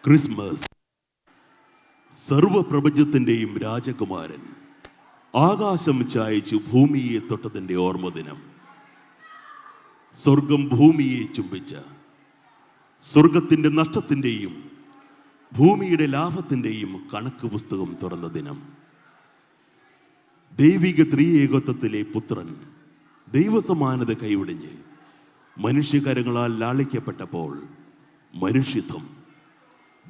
Christmas സർവപ്രപഞ്ചത്തിന്റെയും രാജകുമാരൻ ആകാശം ചായച്ചു ഭൂമിയെ തൊട്ടതിന്റെ ഓർമ്മദിനം. സ്വർഗം ഭൂമിയെ ചുംബിച്ച സ്വർഗത്തിന്റെ നഷ്ടത്തിന്റെയും ഭൂമിയുടെ ലാഭത്തിന്റെയും കണക്ക് പുസ്തകം തുറന്ന ദിനം. ദൈവിക ത്രിയേകത്വത്തിലെ പുത്രൻ ദൈവസമാനത കൈവിടിഞ്ഞ് മനുഷ്യകരങ്ങളാൽ ലാളിക്കപ്പെട്ടപ്പോൾ മനുഷ്യത്വം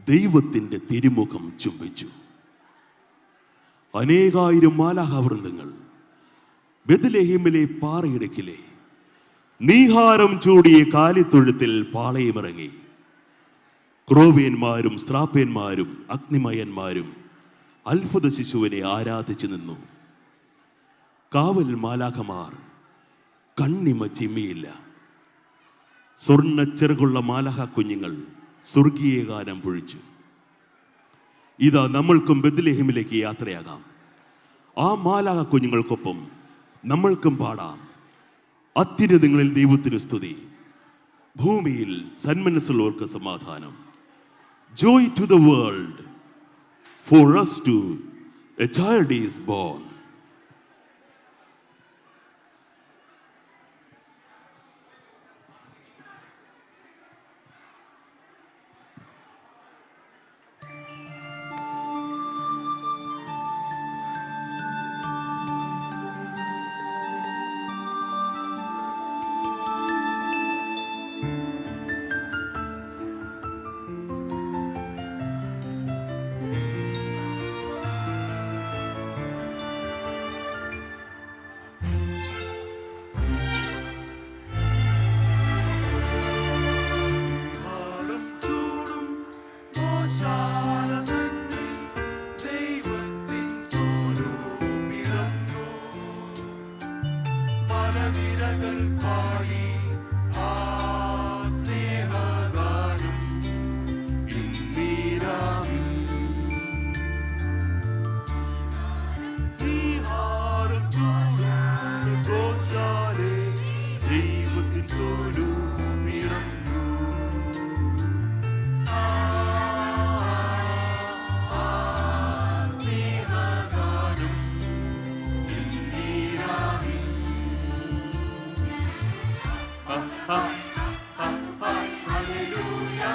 ദൈവത്തിന്റെ തിരുമുഖം ചുംബിച്ചു. അനേകായിരം മാലാഹവൃന്ദങ്ങൾ ബെത്ലഹേമിലെ പാറയിടുക്കിലെ നീഹാരം ചൂടിയ കാലിത്തൊഴുത്തിൽ പാളയമിറങ്ങി. ക്രോവേന്മാരും സ്രാപ്പേന്മാരും അഗ്നിമയന്മാരും അത്ഭുത ശിശുവിനെ ആരാധിച്ചു നിന്നു. കാവൽ മാലാഖമാർ കണ്ണിമ ചിമ്മിയില്ല. സ്വർണ്ണ ചെറുകുള്ള മാലാഖ കുഞ്ഞുങ്ങൾ സ്വർഗീയ ഗാനം പൊഴിച്ചു. ഇതാ നമ്മൾക്കും ബെത്ലഹേമിലേക്ക് യാത്രയാകാം. ആ മാലാഖ കുഞ്ഞുങ്ങൾക്കൊപ്പം നമ്മൾക്കും പാടാം. അത്യുന്നതങ്ങളിൽ ദൈവത്തിന് സ്തുതി, ഭൂമിയിൽ സന്മനസ്സുള്ളവർക്ക് സമാധാനം. Joy to the world, for us too a child is born. Hallelujah.